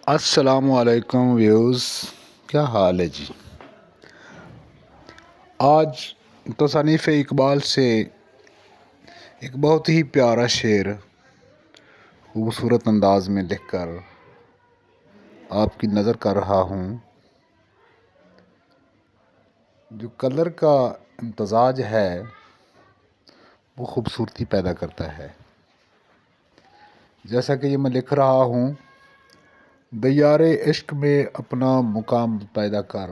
السلام علیکم ویوز، کیا حال ہے جی؟ آج تصانیف اقبال سے ایک بہت ہی پیارا شعر خوبصورت انداز میں لکھ کر آپ کی نظر کر رہا ہوں۔ جو کلر کا امتزاج ہے وہ خوبصورتی پیدا کرتا ہے۔ جیسا کہ یہ میں لکھ رہا ہوں: دیار عشق میں اپنا مقام پیدا کر،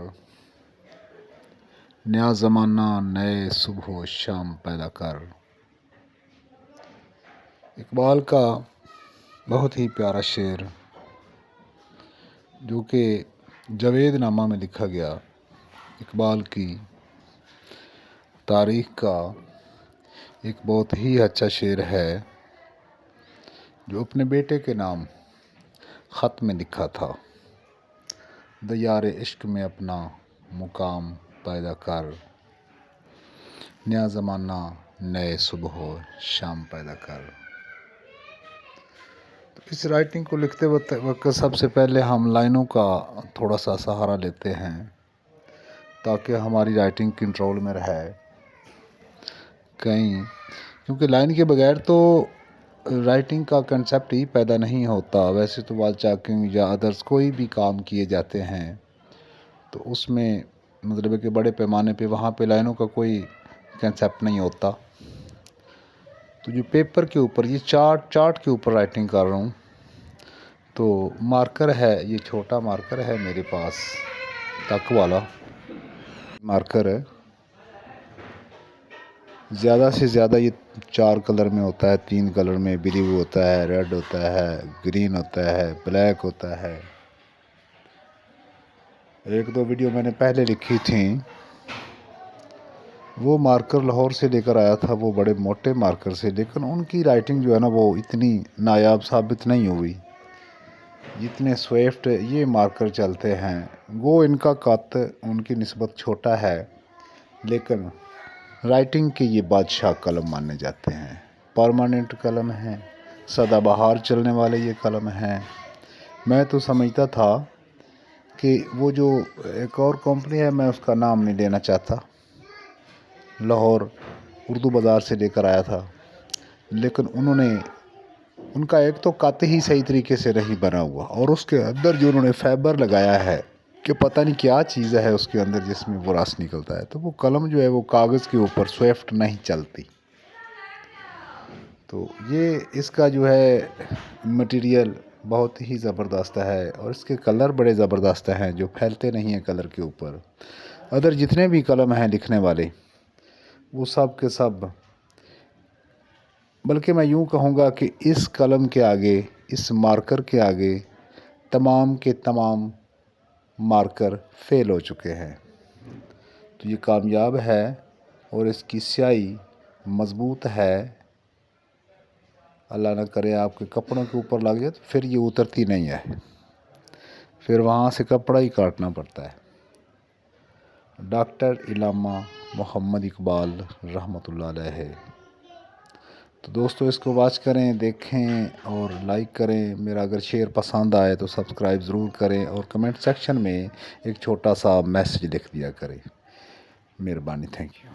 نیا زمانہ نئے صبح و شام پیدا کر۔ اقبال کا بہت ہی پیارا شعر جو کہ جاوید نامہ میں لکھا گیا، اقبال کی تاریخ کا ایک بہت ہی اچھا شعر ہے جو اپنے بیٹے کے نام خط میں لکھا تھا: دیار عشق میں اپنا مقام پیدا کر، نیا زمانہ نئے صبح و شام پیدا کر۔ اس رائٹنگ کو لکھتے وقت سب سے پہلے ہم لائنوں کا تھوڑا سا سہارا لیتے ہیں تاکہ ہماری رائٹنگ کنٹرول میں رہے، کیونکہ لائن کے بغیر تو رائٹنگ کا کنسیپٹ ہی پیدا نہیں ہوتا۔ ویسے تو وال چاکنگ یا ادرس کوئی بھی کام کیے جاتے ہیں تو اس میں مطلب ہے کہ بڑے پیمانے پہ وہاں پہ لائنوں کا کوئی کنسیپٹ نہیں ہوتا۔ تو جو پیپر کے اوپر یہ چارٹ کے اوپر رائٹنگ کر رہا ہوں تو مارکر ہے، یہ چھوٹا مارکر ہے میرے پاس، تک والا مارکر ہے۔ زیادہ سے زیادہ یہ 4 کلر میں ہوتا ہے، 3 کلر میں، بلیو ہوتا ہے، ریڈ ہوتا ہے، گرین ہوتا ہے، بلیک ہوتا ہے۔ 1-2 ویڈیو میں نے پہلے لکھی تھیں، وہ مارکر لاہور سے لے کر آیا تھا، وہ بڑے موٹے مارکر سے، لیکن ان کی رائٹنگ جو ہے نا وہ اتنی نایاب ثابت نہیں ہوئی جتنے سوئفٹ یہ مارکر چلتے ہیں۔ وہ ان کا قد ان کی نسبت چھوٹا ہے لیکن رائٹنگ کے یہ بادشاہ قلم مانے جاتے ہیں، پرماننٹ قلم ہیں، سدا بہار چلنے والے یہ قلم ہیں۔ میں تو سمجھتا تھا کہ وہ جو ایک اور کمپنی ہے، میں اس کا نام نہیں لینا چاہتا، لاہور اردو بازار سے لے کر آیا تھا، لیکن ان کا ایک تو قط ہی صحیح طریقے سے نہیں بنا ہوا، اور اس کے اندر جو انہوں نے فائبر لگایا ہے کہ پتہ نہیں کیا چیز ہے اس کے اندر جس میں وہ رس نکلتا ہے، تو وہ قلم جو ہے وہ کاغذ کے اوپر سوئفٹ نہیں چلتی۔ تو یہ اس کا جو ہے مٹیریل بہت ہی زبردست ہے اور اس کے کلر بڑے زبردست ہیں جو پھیلتے نہیں ہیں کلر کے اوپر۔ ادر جتنے بھی قلم ہیں لکھنے والے وہ سب کے سب، بلکہ میں یوں کہوں گا کہ اس قلم کے آگے، اس مارکر کے آگے تمام کے تمام مارکر فیل ہو چکے ہیں۔ تو یہ کامیاب ہے اور اس کی سیاہی مضبوط ہے، اللہ نہ کرے آپ کے کپڑوں کے اوپر لگ جائے تو پھر یہ اترتی نہیں ہے، پھر وہاں سے کپڑا ہی کاٹنا پڑتا ہے۔ ڈاکٹر علامہ محمد اقبال رحمۃ اللہ علیہ۔ تو دوستو اس کو واچ کریں، دیکھیں اور لائک کریں۔ میرا اگر شعر پسند آئے تو سبسکرائب ضرور کریں اور کمنٹ سیکشن میں ایک چھوٹا سا میسج لکھ دیا کریں۔ مہربانی، تھینک یو۔